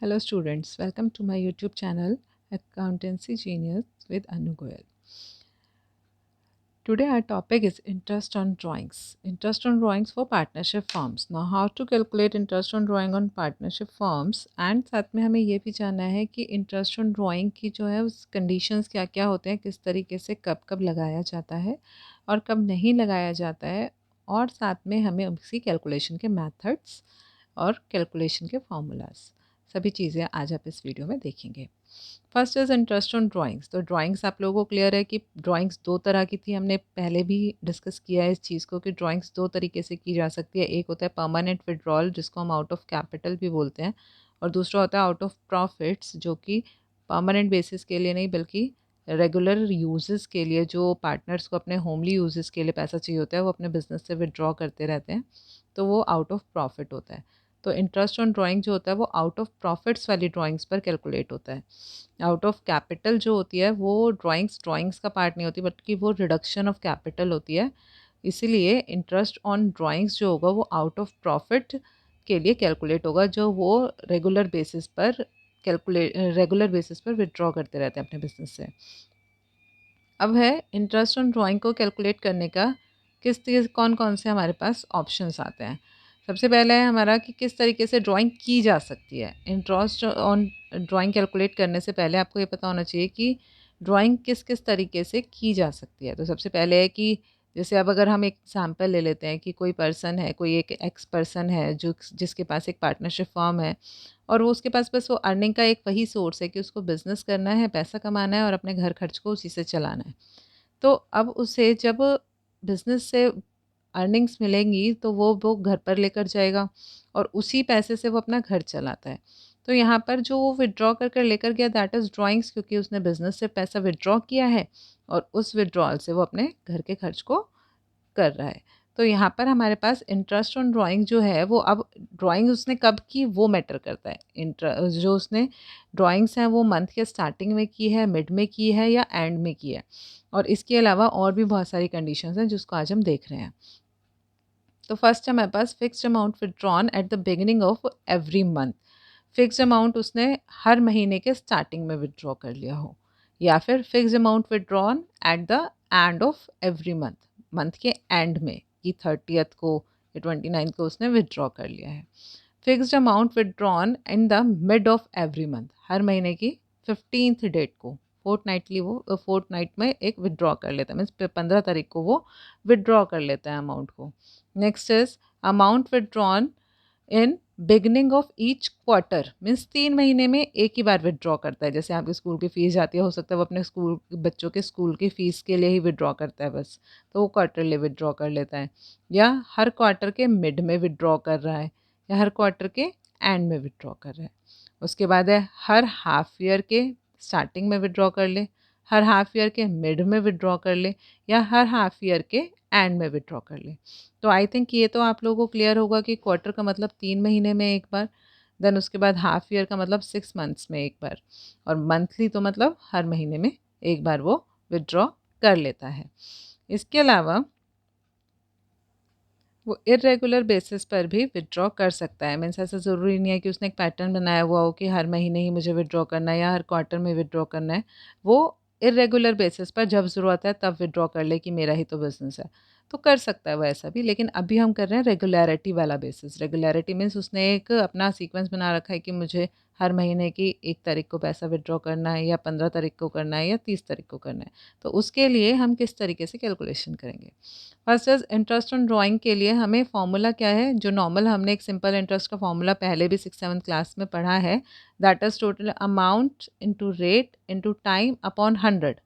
Hello students, welcome to my YouTube channel Accountancy Genius with Anu Goyal. Today our topic is interest on drawings. Interest on drawings for partnership firms. Now how to calculate interest on drawing on partnership firms and साथ में हमें ये भी जानना है कि interest on drawing की जो है उस conditions क्या क्या होते हैं, किस तरीके से कब कब लगाया जाता है और कब नहीं लगाया जाता है और साथ में हमें उसकी calculation के methods और कैलकुलेशन के फार्मूलाज सभी चीज़ें आज आप इस वीडियो में देखेंगे। First is interest on drawings. तो ड्राइंग्स आप लोगों को क्लियर है कि ड्राइंग्स दो तरह की थी, हमने पहले भी डिस्कस किया है इस चीज़ को कि ड्राइंग्स दो तरीके से की जा सकती है। एक होता है परमानेंट विड्रॉल जिसको हम आउट ऑफ कैपिटल भी बोलते हैं, और दूसरा होता है आउट ऑफ प्रॉफिट्स जो कि परमानेंट बेसिस के लिए नहीं बल्कि रेगुलर यूजेस के लिए, जो पार्टनर्स को अपने होमली यूजेस के लिए पैसा चाहिए होता है वो अपने बिजनेस से विड्रॉ करते रहते हैं, तो वो आउट ऑफ प्रॉफिट होता है। तो इंटरेस्ट ऑन ड्राइंग जो होता है वो आउट ऑफ प्रॉफिट्स वाली ड्राइंग्स पर कैलकुलेट होता है। आउट ऑफ कैपिटल जो होती है वो ड्राइंग्स का पार्ट नहीं होती बल्कि वो रिडक्शन ऑफ कैपिटल होती है। इसीलिए इंटरेस्ट ऑन ड्राइंग्स जो होगा वो आउट ऑफ प्रॉफिट के लिए कैलकुलेट होगा, जो वो रेगुलर बेसिस पर विड्रॉ करते रहते हैं अपने बिजनेस से। अब है इंटरेस्ट ऑन ड्राइंग को कैलकुलेट करने का कौन कौन से हमारे पास ऑप्शंस आते हैं। सबसे पहले है हमारा कि किस तरीके से ड्राइंग की जा सकती है। इंटरेस्ट ऑन ड्राइंग कैलकुलेट करने से पहले आपको ये पता होना चाहिए कि ड्राइंग किस किस तरीके से की जा सकती है। तो सबसे पहले है कि जैसे अब अगर हम एक एग्जाम्पल ले लेते हैं कि कोई पर्सन है, कोई एक एक्स पर्सन है जो जिसके पास एक पार्टनरशिप फर्म है और वो उसके पास बस वो अर्निंग का एक वही सोर्स है कि उसको बिज़नेस करना है, पैसा कमाना है और अपने घर खर्च को उसी से चलाना है। तो अब उसे जब बिज़नेस से अर्निंग्स मिलेंगी तो वो घर पर लेकर जाएगा और उसी पैसे से वो अपना घर चलाता है। तो यहाँ पर जो वो विथड्रॉ कर कर लेकर गया दैट इज़ ड्राइंग्स, क्योंकि उसने बिज़नेस से पैसा विथड्रॉ किया है और उस विथड्रॉल से वो अपने घर के खर्च को कर रहा है। तो यहाँ पर हमारे पास इंटरेस्ट ऑन ड्राइंग जो है वो अब ड्राइंग उसने कब की वो मैटर करता है। जो उसने ड्राइंग्स हैं वो मंथ के स्टार्टिंग में की है, मिड में की है या एंड में की है, और इसके अलावा और भी बहुत सारी कंडीशंस हैं जिसको आज हम देख रहे हैं। तो फर्स्ट है हमारे पास fixed amount withdrawn at the beginning of every month. Fixed amount उसने हर महीने के स्टार्टिंग में विथड्रॉ कर लिया हो, या फिर fixed amount withdrawn at the end of every month, month के एंड में कि 30th को या 29th को उसने विथड्रॉ कर लिया है। Fixed amount withdrawn in the mid of every month, हर महीने की 15th डेट को फोर्टनाइटली वो फोर्टनाइट में एक विड्रॉ कर लेता है, मीन्स 15 तारीख को वो विड्रॉ कर लेता है अमाउंट को। Next is amount withdrawn in beginning of each quarter, means 3 महीने में एक ही बार विड्रॉ करता है। जैसे आपकी स्कूल की फ़ीस जाती है, हो सकता है वो अपने स्कूल बच्चों के स्कूल की फ़ीस के लिए ही विड्रॉ करता है बस, तो वो क्वार्टरली विड्रॉ कर लेता है, या हर क्वार्टर के मिड में विड्रॉ कर रहा है या हर क्वार्टर के एंड में विड्रॉ कर रहा है। उसके बाद है हर हाफ ईयर के स्टार्टिंग में विड्रॉ कर ले, हर हाफ ईयर के मिड में विड्रॉ कर ले, या हर हाफ ईयर के एंड में विड्रॉ कर ले। तो आई थिंक ये तो आप लोगों को क्लियर होगा कि क्वार्टर का मतलब 3 महीने में एक बार, देन उसके बाद हाफ ईयर का मतलब 6 मंथ्स में एक बार, और मंथली तो मतलब हर महीने में एक बार वो विड्रॉ कर लेता है। इसके अलावा वो इरेगुलर बेसिस पर भी विड्रॉ कर सकता है। मीन्स ऐसा ज़रूरी नहीं है कि उसने एक पैटर्न बनाया हुआ हो कि हर महीने ही मुझे विड्रॉ करना है या हर क्वार्टर में विड्रॉ करना है। वो इरेगुलर बेसिस पर जब ज़रूरत है तब विड्रॉ कर ले कि मेरा ही तो बिज़नेस है, तो कर सकता है वो ऐसा भी। लेकिन अभी हम कर रहे हैं रेगुलैरिटी वाला बेसिस। रेगुलैरिटी मीन्स उसने एक अपना सीक्वेंस बना रखा है कि मुझे हर महीने की 1 तारीख को पैसा विड्रॉ करना है या 15 तारीख को करना है या 30 तारीख को करना है। तो उसके लिए हम किस तरीके से कैलकुलेशन करेंगे। First is interest on drawing के लिए हमें फॉर्मूला क्या है, जो नॉर्मल हमने एक सिंपल इंटरेस्ट का फॉर्मूला पहले भी 6th-7th क्लास में पढ़ा है, that is total amount into rate into time upon 100,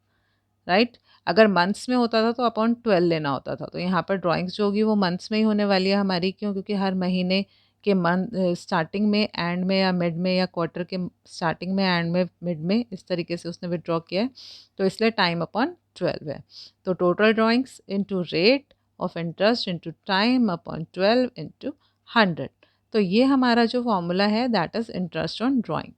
right. अगर मंथ्स में होता था तो अपॉन 12 लेना होता था। तो यहाँ पर ड्राइंग्स जो होगी वो मंथ्स में ही होने वाली है हमारी, क्यों? क्योंकि हर महीने के मंथ स्टार्टिंग में, एंड में या मिड में, या क्वार्टर के स्टार्टिंग में, एंड में, मिड में, इस तरीके से उसने विड्रॉ किया है, तो इसलिए टाइम अपॉन 12 है। तो total drawings into rate of interest into time upon 12 into 100। तो ये हमारा जो फॉर्मूला है that is interest on drawing.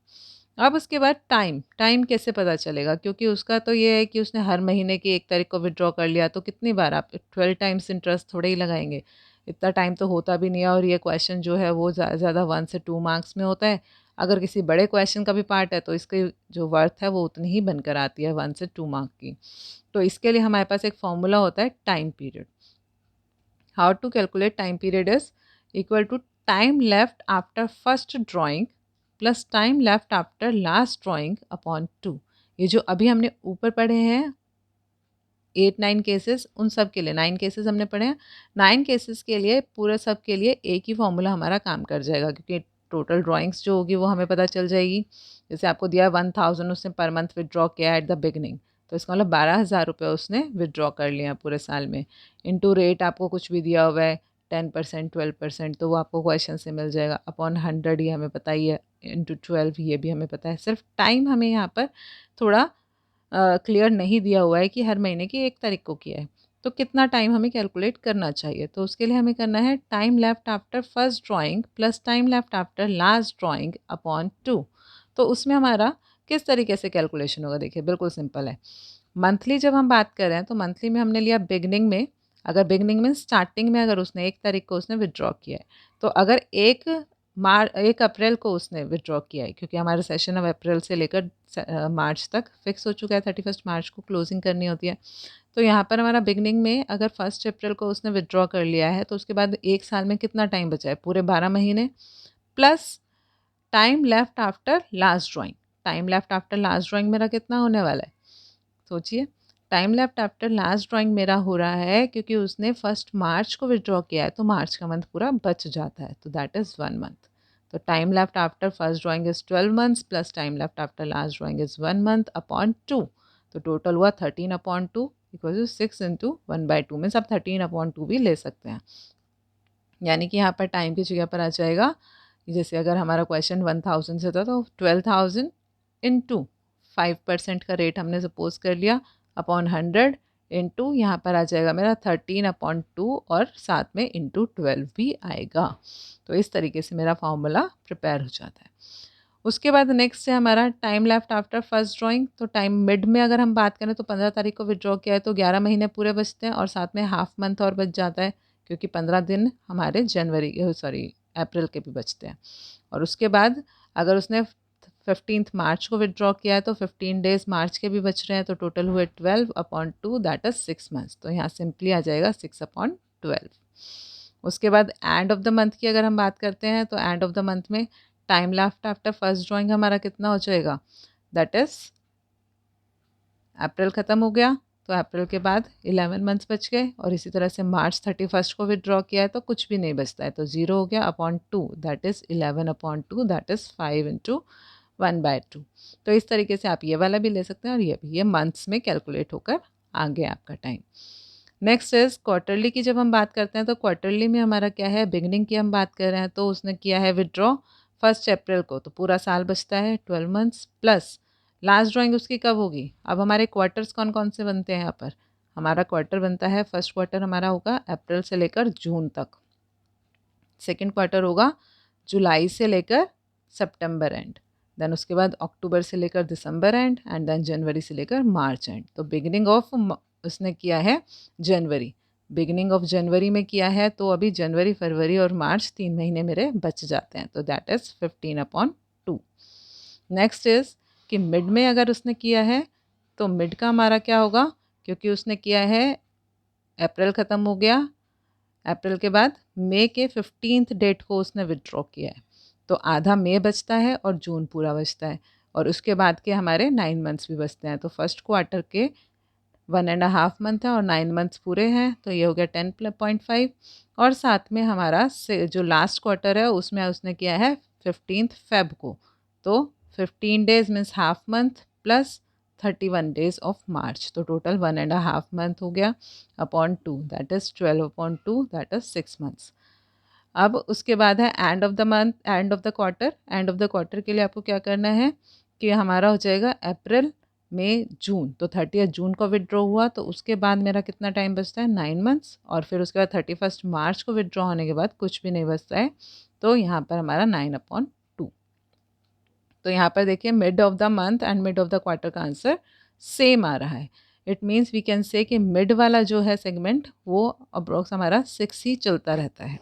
अब उसके बाद टाइम कैसे पता चलेगा, क्योंकि उसका तो ये है कि उसने हर महीने की 1 तारीख को विड्रॉ कर लिया, तो कितनी बार आप 12 टाइम्स इंटरेस्ट थोड़े ही लगाएंगे, इतना टाइम तो होता भी नहीं है। और ये क्वेश्चन जो है वो ज़्यादा 1 से 2 मार्क्स में होता है। अगर किसी बड़े क्वेश्चन का भी पार्ट है तो इसकी जो वर्थ है वो उतनी ही बनकर आती है 1 से 2 मार्क की। तो इसके लिए हमारे पास एक फॉर्मूला होता है time period. How to calculate time period is equal to time left after first drawing plus time left after last drawing upon 2। ये जो अभी हमने ऊपर पढ़े हैं 8-9 केसेस, उन सब के लिए 9 केसेस हमने पढ़े हैं। 9 केसेस के लिए पूरे सब के लिए एक ही फॉर्मूला हमारा काम कर जाएगा, क्योंकि टोटल ड्राइंग्स जो होगी वो हमें पता चल जाएगी। जैसे आपको दिया 1000 उसने पर मंथ विदड्रॉ किया एट द बिगनिंग, तो इसका मतलब 12,000 रुपये उसने विदड्रॉ कर लिया पूरे साल में। इनटू रेट आपको कुछ भी दिया हुआ है 10%, 12%, तो वो आपको क्वेश्चन से मिल जाएगा। अपॉन 100 ये हमें पता ही है, इंटू 12 ये भी हमें पता है। सिर्फ टाइम हमें यहाँ पर थोड़ा क्लियर नहीं दिया हुआ है कि हर महीने की 1 तारीख को किया है, तो कितना टाइम हमें कैलकुलेट करना चाहिए। तो उसके लिए हमें करना है time left after first drawing plus time left after last drawing upon 2। तो उसमें हमारा किस तरीके से कैलकुलेशन होगा, देखिए बिल्कुल सिंपल है। मंथली जब हम बात कर रहे हैं तो मंथली में हमने लिया बिगनिंग में, अगर बिगनिंग में स्टार्टिंग में अगर उसने 1 तारीख को उसने विदड्रॉ किया है, तो अगर 1 अप्रैल को उसने विदड्रॉ किया है, क्योंकि हमारा सेशन अब अप्रैल से लेकर मार्च तक फिक्स हो चुका है, 31 मार्च को क्लोजिंग करनी होती है। तो यहाँ पर हमारा बिगनिंग में अगर 1 अप्रैल को उसने विदड्रॉ कर लिया है, तो उसके बाद 1 साल में कितना टाइम बचा है, पूरे 12 महीने, plus time left after last drawing. Time left after last drawing मेरा कितना होने वाला है, सोचिए। Time left after last drawing मेरा हो रहा है क्योंकि उसने 1 मार्च को विदड्रॉ किया है, तो मार्च का मंथ पूरा बच जाता है, तो दैट इज़ 1 मंथ। तो time left after first drawing is 12 months plus time left after last drawing is 1 month upon 2। तो टोटल हुआ 13 upon 2 equal to 6 into 1/2 means आप 13 अपॉन 2 भी ले सकते हैं। यानी कि यहाँ पर टाइम की जगह पर आ जाएगा, जैसे अगर हमारा क्वेश्चन 1000 से था तो 12,000 इंटू 5% का रेट हमने सपोज कर लिया अपॉन 100 इंटू यहाँ पर आ जाएगा मेरा 13 अपॉन 2 और साथ में इंटू 12 भी आएगा। तो इस तरीके से मेरा फॉर्मूला प्रिपेयर हो जाता है। उसके बाद नेक्स्ट है हमारा time left after first drawing. तो टाइम मिड में अगर हम बात करें तो 15 तारीख को विड्रॉ किया है, तो 11 महीने पूरे बचते हैं और साथ में हाफ मंथ और बच जाता है, क्योंकि 15 दिन हमारे अप्रैल के भी बचते हैं। और उसके बाद अगर उसने 15 मार्च को विड्रॉ किया है तो 15 डेज मार्च के भी बच रहे हैं, तो टोटल हुए 12 अपॉन 2 दैट इज 6 मंथ्स। तो यहाँ सिंपली आ जाएगा 6 अपॉन 12। उसके बाद एंड ऑफ द मंथ की अगर हम बात करते हैं तो एंड ऑफ द मंथ में time left after first drawing हमारा कितना हो जाएगा, दैट इज अप्रैल ख़त्म हो गया, तो अप्रैल के बाद 11 मंथ्स बच गए, और इसी तरह से मार्च 31 को विड्रॉ किया है तो कुछ भी नहीं बचता है, तो 0 हो गया upon 2 that is 11 upon 2 that is 5 into 1/2। तो इस तरीके से आप ये वाला भी ले सकते हैं और ये भी, ये मंथ्स में कैलकुलेट होकर आ गया आपका टाइम। नेक्स्ट इज़ क्वार्टरली की जब हम बात करते हैं तो क्वार्टरली में हमारा क्या है, बिगनिंग की हम बात कर रहे हैं, तो उसने किया है विड्रॉ 1 अप्रैल को, तो पूरा साल बचता है 12 मंथ्स, प्लस लास्ट ड्राइंग उसकी कब होगी। अब हमारे क्वार्टर्स कौन कौन से बनते हैं यहाँ पर, हमारा क्वार्टर बनता है, फर्स्ट क्वार्टर हमारा होगा अप्रैल से लेकर जून तक, सेकेंड क्वार्टर होगा जुलाई से लेकर सितंबर एंड, देन उसके बाद अक्टूबर से लेकर दिसंबर एंड देन जनवरी से लेकर मार्च एंड। तो बिगिनिंग ऑफ उसने किया है जनवरी, बिगिनिंग ऑफ जनवरी में किया है, तो अभी जनवरी फरवरी और मार्च 3 महीने मेरे बच जाते हैं, तो that is 15 upon 2। Next is कि मिड में अगर उसने किया है तो मिड का हमारा क्या होगा, क्योंकि उसने किया है अप्रैल ख़त्म हो गया, अप्रैल के बाद मई के 15th डेट को उसने विड्रॉ किया है, तो आधा मई बचता है और जून पूरा बचता है, और उसके बाद के हमारे 9 मंथ्स भी बचते हैं, तो फर्स्ट क्वार्टर के 1.5 मंथ है और 9 मंथ्स पूरे हैं, तो ये हो गया 10.5, और साथ में हमारा जो लास्ट क्वार्टर है उसमें उसने किया है 15 फेब को, तो 15 days means half month plus 31 days of March, तो टोटल 1.5 मंथ हो गया upon 2 that is 12 upon 2 that is 6 months. अब उसके बाद है end of the month, end of the quarter. End of the quarter के लिए आपको क्या करना है कि हमारा हो जाएगा अप्रैल मई जून, तो 30 जून को विड्रॉ हुआ, तो उसके बाद मेरा कितना टाइम बचता है 9 मंथ्स, और फिर उसके बाद 31 मार्च को विड्रॉ होने के बाद कुछ भी नहीं बचता है, तो यहाँ पर हमारा 9 अपॉन 2। तो यहाँ पर देखिए mid of the month and mid of the quarter का आंसर सेम आ रहा है। It means we can say कि मिड वाला जो है सेगमेंट वो अप्रोक्स हमारा 6 ही चलता रहता है।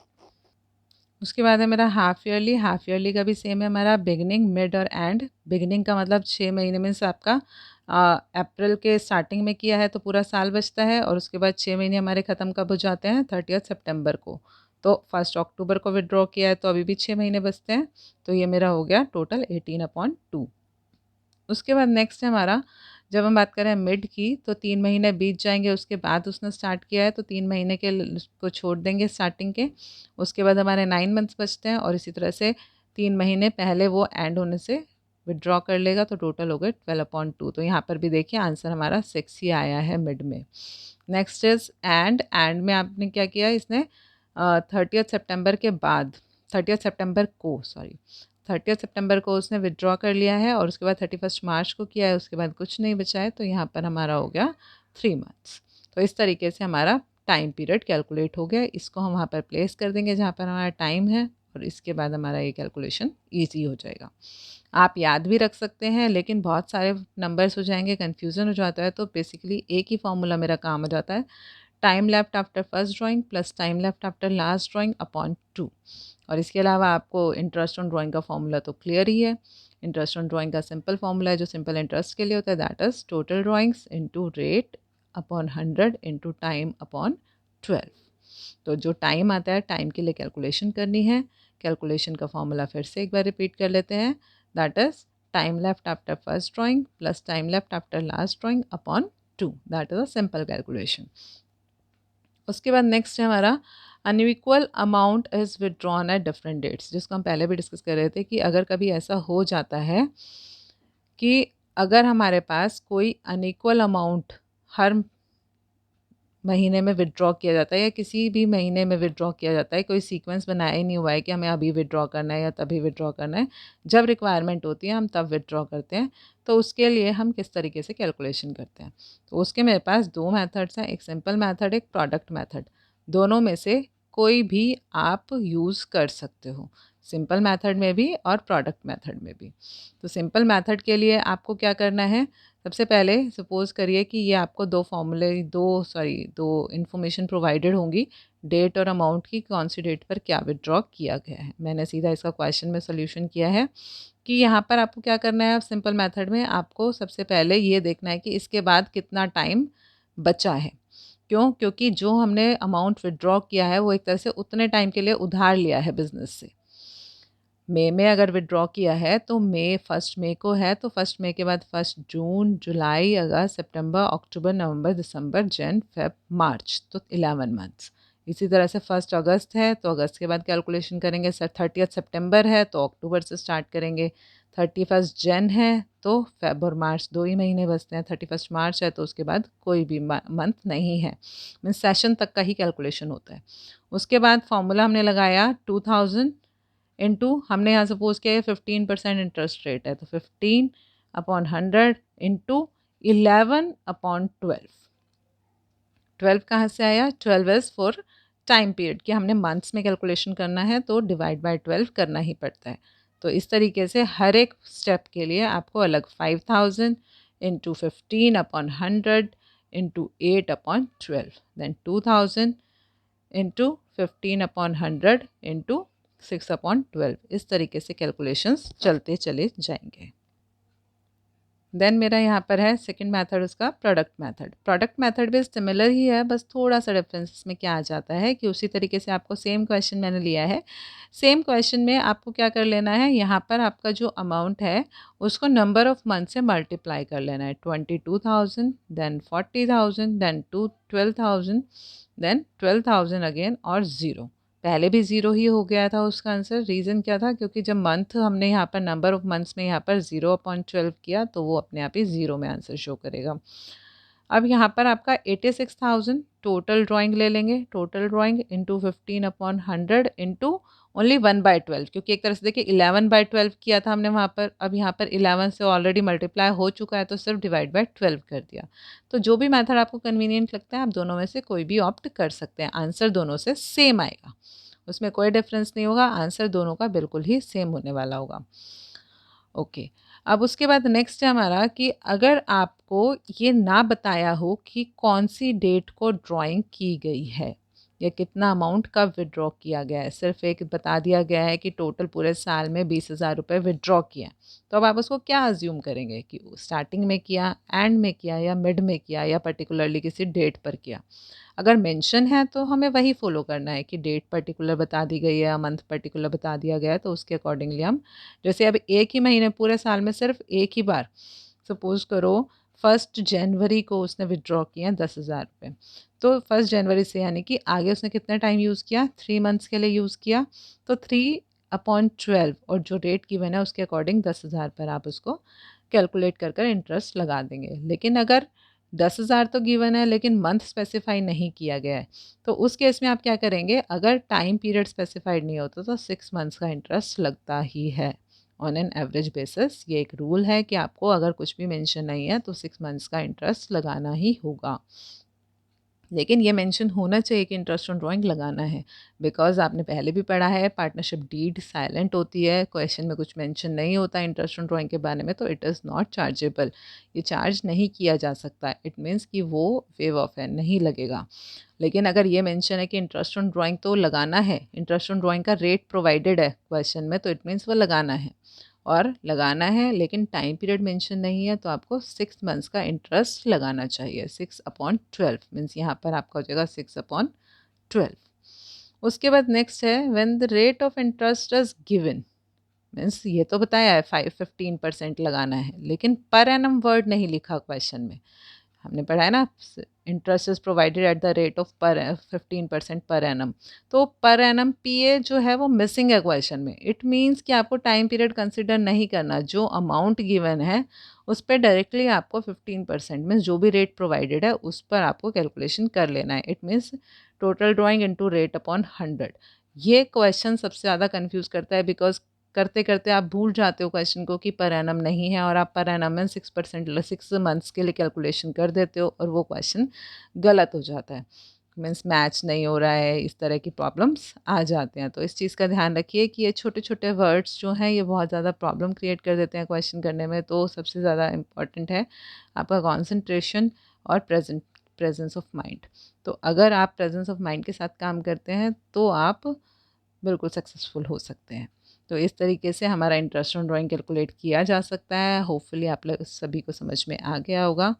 उसके बाद है मेरा हाफ़ ईयरली का भी सेम है हमारा बिगिनिंग, मिड और एंड। बिगिनिंग का मतलब 6 महीने मीन्स आपका अप्रैल के स्टार्टिंग में किया है तो पूरा साल बचता है, और उसके बाद 6 महीने हमारे ख़त्म कब हो जाते हैं, 30 सितंबर को। तो 1 अक्टूबर को विथड्रॉ किया है तो अभी भी 6 महीने बचते हैं, तो ये मेरा हो गया टोटल 18/2। उसके बाद नेक्स्ट है हमारा, जब हम बात करें मिड की, तो 3 महीने बीत जाएँगे उसके बाद उसने स्टार्ट किया है, तो 3 महीने के को छोड़ देंगे स्टार्टिंग के। उसके बाद हमारे 9 मंथ्स बचते हैं, और इसी तरह से 3 महीने पहले वो एंड होने से विथड्रॉ कर लेगा, तो टोटल हो गए 12/2। तो यहाँ पर भी देखिए आंसर हमारा 6 ही आया है मिड में। नेक्स्ट इज़ एंड में आपने क्या किया, इसने 30 सितंबर के बाद, 30 सितंबर को सॉरी 30 सितंबर को उसने विथड्रॉ कर लिया है, और उसके बाद 31 मार्च को किया है, उसके बाद कुछ नहीं बचा है, तो यहाँ पर हमारा हो गया 3 मंथ्स। तो इस तरीके से हमारा टाइम पीरियड कैलकुलेट हो गया। इसको हम वहाँ पर प्लेस कर देंगे जहाँ पर हमारा टाइम है, और इसके बाद हमारा ये कैलकुलेशन ईजी हो जाएगा। आप याद भी रख सकते हैं, लेकिन बहुत सारे नंबर्स हो जाएंगे, कन्फ्यूज़न हो जाता है, तो बेसिकली एक ही फॉर्मूला मेरा काम हो जाता है, time left after first drawing plus time left after last drawing upon 2। और इसके अलावा आपको इंटरेस्ट ऑन ड्राइंग का फॉर्मूला तो क्लियर ही है। इंटरेस्ट ऑन ड्राइंग का सिंपल फॉर्मूला है जो सिंपल इंटरेस्ट के लिए होता है, that is total drawings into rate upon 100 into time upon 12। तो जो टाइम आता है, टाइम के लिए कैलकुलेशन करनी है। कैलकुलेशन का फॉर्मूला फिर से एक बार रिपीट कर लेते हैं, that is time left after first drawing plus time left after last drawing upon 2, that is a simple calculation. उसके बाद नेक्स्ट है हमारा unequal amount is withdrawn at different dates, जिसको हम पहले भी डिस्कस कर रहे थे कि अगर कभी ऐसा हो जाता है कि अगर हमारे पास कोई अनइक्वल अमाउंट हर महीने में विथड्रॉ किया जाता है, या किसी भी महीने में विथड्रॉ किया जाता है, कोई सीक्वेंस बनाया ही नहीं हुआ है कि हमें अभी विथड्रॉ करना है या तभी विथड्रॉ करना है, जब रिक्वायरमेंट होती है हम तब विथड्रॉ करते हैं। तो उसके लिए हम किस तरीके से कैलकुलेशन करते हैं, तो उसके मेरे पास 2 मेथड्स हैं, एक सिंपल मेथड, एक प्रोडक्ट मेथड। दोनों में से कोई भी आप यूज़ कर सकते हो, सिंपल मेथड में भी और प्रोडक्ट मेथड में भी। तो सिंपल मेथड के लिए आपको क्या करना है, सबसे पहले सपोज़ करिए कि ये आपको दो इन्फॉर्मेशन प्रोवाइडेड होंगी, डेट और अमाउंट की, कौन सी डेट पर क्या विथड्रॉ किया गया है। मैंने सीधा इसका क्वेश्चन में सॉल्यूशन किया है कि यहाँ पर आपको क्या करना है, सिंपल मेथड में आपको सबसे पहले ये देखना है कि इसके बाद कितना टाइम बचा है। क्यों? क्योंकि जो हमने अमाउंट विथड्रॉ किया है वो एक तरह से उतने टाइम के लिए उधार लिया है बिज़नेस से। मई में अगर विथड्रॉ किया है तो फर्स्ट मई को है, तो फर्स्ट मई के बाद फर्स्ट जून, जुलाई, अगस्त, सितंबर, अक्टूबर, नवंबर, दिसंबर, जन, फेब, मार्च, तो 11 मंथ्स। इसी तरह से फर्स्ट अगस्त है तो अगस्त के बाद कैलकुलेशन करेंगे, सर 30 सितंबर है तो अक्टूबर से स्टार्ट करेंगे, 31 जन है तो फेब और मार्च 2 ही महीने बचते हैं, 31 मार्च है तो उसके बाद कोई भी मंथ नहीं है, मीन्स सेशन तक का ही कैलकुलेशन होता है। उसके बाद फॉर्मूला हमने लगाया 2000 इंटू, हमने यहाँ सपोज किया है 15% इंटरेस्ट रेट है, तो 15/100 इंटू 11/12। 12 कहाँ से आया, 12 इज़ फॉर टाइम पीरियड, कि हमने मंथ्स में कैलकुलेशन करना है तो डिवाइड बाय 12 करना ही पड़ता है। तो इस तरीके से हर एक स्टेप के लिए आपको अलग 5000 into 15/100 into 8/12, then 2000 into 15/100 into 6/12, इस तरीके से कैलकुलेशंस चलते चले जाएंगे। देन मेरा यहाँ पर है सेकंड मेथड, उसका प्रोडक्ट मेथड। प्रोडक्ट मेथड भी सिमिलर ही है, बस थोड़ा सा डिफरेंस इसमें क्या आ जाता है कि उसी तरीके से आपको सेम क्वेश्चन मैंने लिया है, सेम क्वेश्चन में आपको क्या कर लेना है, यहाँ पर आपका जो अमाउंट है उसको नंबर ऑफ मंथ से मल्टीप्लाई कर लेना है, 22,000 देन 40,000 देन 12,000 देन 12,000 अगेन और ज़ीरो। पहले भी ज़ीरो ही हो गया था उसका आंसर, रीज़न क्या था, क्योंकि जब मंथ हमने यहाँ पर नंबर ऑफ मंथ्स में यहाँ पर 0/12 किया तो वो अपने आप ही ज़ीरो में आंसर शो करेगा। अब यहाँ पर आपका 86,000 टोटल ड्राइंग ले लेंगे, total drawing into 15/100 into only 1/12, क्योंकि एक तरह से देखिए 11/12 किया था हमने वहाँ पर, अब यहाँ पर 11 से ऑलरेडी मल्टीप्लाई हो चुका है तो सिर्फ डिवाइड बाय 12 कर दिया। तो जो भी मेथड आपको कन्वीनियंट लगता है आप दोनों में से कोई भी ऑप्ट कर सकते हैं, आंसर दोनों से सेम आएगा, उसमें कोई डिफरेंस नहीं होगा, आंसर दोनों का बिल्कुल ही सेम होने वाला होगा। ओके, अब उसके बाद नेक्स्ट है हमारा कि अगर आपको ये ना बताया हो कि कौन सी डेट को ड्राइंग की गई है, या कितना अमाउंट कब विड्रॉ किया गया है। सिर्फ एक बता दिया गया है कि टोटल पूरे साल में 20,000 रुपये विड्रॉ किया, तो अब आप उसको क्या अज्यूम करेंगे कि स्टार्टिंग में किया, एंड में किया, या मिड में किया, या पर्टिकुलरली किसी डेट पर किया। अगर मेंशन है तो हमें वही फॉलो करना है कि डेट पर्टिकुलर बता दी गई है या मंथ पर्टिकुलर बता दिया गया है, तो उसके अकॉर्डिंगली हम, जैसे अब एक ही महीने पूरे साल में सिर्फ एक ही बार, सपोज़ करो 1 जनवरी को उसने विड्रॉ किया 10,000 रुपये, तो 1 जनवरी से यानी कि आगे उसने कितना टाइम यूज़ किया, 3 मंथ्स के लिए यूज़ किया, तो 3/12 और जो रेट गिवन है उसके अकॉर्डिंग 10,000 पर आप उसको कैलकुलेट कर इंटरेस्ट लगा देंगे। लेकिन अगर 10,000 तो गिवन है लेकिन मंथ स्पेसिफाई नहीं किया गया है, तो उस केस में आप क्या करेंगे, अगर टाइम पीरियड स्पेसिफाइड नहीं होता तो 6 मंथ्स का इंटरेस्ट लगता ही है ऑन एन एवरेज बेसिस। ये एक रूल है कि आपको अगर कुछ भी मेंशन नहीं है तो 6 मंथ्स का इंटरेस्ट लगाना ही होगा। लेकिन ये मेंशन होना चाहिए कि इंटरेस्ट ऑन ड्राइंग लगाना है, बिकॉज़ आपने पहले भी पढ़ा है पार्टनरशिप डीड साइलेंट होती है, क्वेश्चन में कुछ मेंशन नहीं होता इंटरेस्ट ऑन ड्राइंग के बारे में, तो इट इज़ नॉट चार्जेबल, ये चार्ज नहीं किया जा सकता। इट मीन्स कि वो वेव ऑफ है, नहीं लगेगा। लेकिन अगर ये मेंशन है कि इंटरेस्ट ऑन ड्राइंग तो लगाना है, इंटरेस्ट ऑन ड्राइंग का रेट प्रोवाइडेड है क्वेश्चन में, तो इट मीन्स वो लगाना है, और लगाना है लेकिन टाइम पीरियड मेंशन नहीं है, तो आपको 6 मंथ्स का इंटरेस्ट लगाना चाहिए। 6/12 मीन्स यहाँ पर आपका हो जाएगा 6/12। उसके बाद नेक्स्ट है when the rate of interest is given, means ये तो बताया है 15% लगाना है, लेकिन पर एनम वर्ड नहीं लिखा क्वेश्चन में। हमने पढ़ा है ना, interest is provided at the rate of पर 15% पर एनम, तो पर एनम पीए जो है वो मिसिंग है क्वेश्चन में। इट मीन्स कि आपको टाइम पीरियड कंसिडर नहीं करना, जो अमाउंट गिवन है उस पर डायरेक्टली आपको 15% मीन्स जो भी रेट प्रोवाइडेड है उस पर आपको कैलकुलेशन कर लेना है। It means total drawing into rate upon 100। ये क्वेश्चन सबसे ज़्यादा कन्फ्यूज़ करता है, बिकॉज करते करते आप भूल जाते हो क्वेश्चन को कि पर एनम नहीं है, और आप पर एनम में 6% 6 मंथ्स के लिए कैलकुलेशन कर देते हो और वो क्वेश्चन गलत हो जाता है, मीन्स मैच नहीं हो रहा है, इस तरह की प्रॉब्लम्स आ जाते हैं। तो इस चीज़ का ध्यान रखिए कि ये छोटे छोटे वर्ड्स जो हैं ये बहुत ज़्यादा प्रॉब्लम क्रिएट कर देते हैं क्वेश्चन करने में। तो सबसे ज़्यादा इम्पॉर्टेंट है आपका कॉन्सेंट्रेशन और प्रेजेंस ऑफ माइंड। तो अगर आप प्रेजेंस ऑफ माइंड के साथ काम करते हैं तो आप बिल्कुल सक्सेसफुल हो सकते हैं। तो इस तरीके से हमारा इंटरेस्ट ऑन ड्राइंग कैलकुलेट किया जा सकता है। होपफुली आप लोग सभी को समझ में आ गया होगा।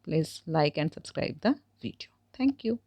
Please like and subscribe the video. Thank you.